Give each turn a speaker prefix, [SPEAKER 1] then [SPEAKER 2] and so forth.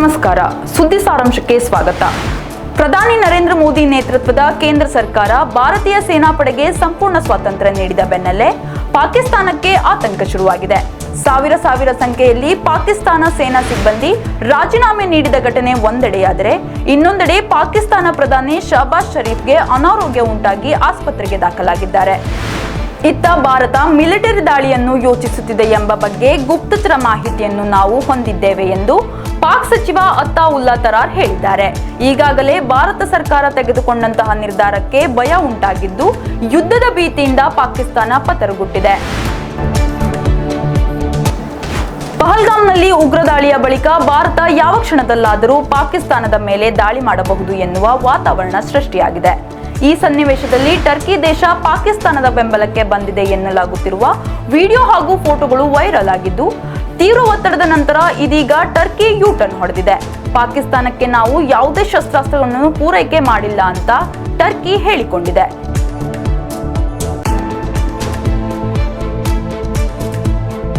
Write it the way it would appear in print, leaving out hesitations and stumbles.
[SPEAKER 1] ನಮಸ್ಕಾರ. ಸುದ್ದಿ ಸಾರಾಂಶಕ್ಕೆ ಸ್ವಾಗತ. ಪ್ರಧಾನಿ ನರೇಂದ್ರ ಮೋದಿ ನೇತೃತ್ವದ ಕೇಂದ್ರ ಸರ್ಕಾರ ಭಾರತೀಯ ಸೇನಾಪಡೆಗೆ ಸಂಪೂರ್ಣ ಸ್ವಾತಂತ್ರ್ಯ ನೀಡಿದ ಬೆನ್ನಲ್ಲೇ ಪಾಕಿಸ್ತಾನಕ್ಕೆ ಆತಂಕ ಶುರುವಾಗಿದೆ. ಸಾವಿರ ಸಂಖ್ಯೆಯಲ್ಲಿ ಪಾಕಿಸ್ತಾನ ಸೇನಾ ಸಿಬ್ಬಂದಿ ರಾಜೀನಾಮೆ ನೀಡಿದ ಘಟನೆ ಒಂದೆಡೆಯಾದರೆ, ಇನ್ನೊಂದೆಡೆ ಪಾಕಿಸ್ತಾನ ಪ್ರಧಾನಿ ಶಹಬಾಜ್ ಶರೀಫ್ಗೆ ಅನಾರೋಗ್ಯ ಉಂಟಾಗಿ ಆಸ್ಪತ್ರೆಗೆ ದಾಖಲಾಗಿದ್ದಾರೆ. ಇತ್ತ ಭಾರತ ಮಿಲಿಟರಿ ದಾಳಿಯನ್ನು ಯೋಚಿಸುತ್ತಿದೆ ಎಂಬ ಬಗ್ಗೆ ಗುಪ್ತಚರ ಮಾಹಿತಿಯನ್ನು ನಾವು ಹೊಂದಿದ್ದೇವೆ ಎಂದು ಪಾಕ್ ಸಚಿವ ಅತಾವುಲ್ಲಾ ತರಾರ್ ಹೇಳಿದ್ದಾರೆ. ಈಗಾಗಲೇ ಭಾರತ ಸರ್ಕಾರ ತೆಗೆದುಕೊಂಡಂತಹ ನಿರ್ಧಾರಕ್ಕೆ ಭಯ ಉಂಟಾಗಿದ್ದು, ಯುದ್ಧದ ಭೀತಿಯಿಂದ ಪಾಕಿಸ್ತಾನ ಪತರುಗುಟ್ಟಿದೆ. ಪಹಲ್ಗಾಮ್ನಲ್ಲಿ ಉಗ್ರ ದಾಳಿಯ ಬಳಿಕ ಭಾರತ ಯಾವ ಕ್ಷಣದಲ್ಲಾದರೂ ಪಾಕಿಸ್ತಾನದ ಮೇಲೆ ದಾಳಿ ಮಾಡಬಹುದು ಎನ್ನುವ ವಾತಾವರಣ ಸೃಷ್ಟಿಯಾಗಿದೆ. ಈ ಸನ್ನಿವೇಶದಲ್ಲಿ ಟರ್ಕಿ ದೇಶ ಪಾಕಿಸ್ತಾನದ ಬೆಂಬಲಕ್ಕೆ ಬಂದಿದೆ ಎನ್ನಲಾಗುತ್ತಿರುವ ವಿಡಿಯೋ ಹಾಗೂ ಫೋಟೋಗಳು ವೈರಲ್ ಆಗಿದ್ದು, ತೀವ್ರ ಒತ್ತಡದ ನಂತರ ಇದೀಗ ಟರ್ಕಿ ಯೂ-ಟರ್ನ್ ಹೊಡೆದಿದೆ. ಪಾಕಿಸ್ತಾನಕ್ಕೆ ನಾವು ಯಾವುದೇ ಶಸ್ತ್ರಾಸ್ತ್ರಗಳನ್ನು ಪೂರೈಕೆ ಮಾಡಿಲ್ಲ ಅಂತ ಟರ್ಕಿ ಹೇಳಿಕೊಂಡಿದೆ.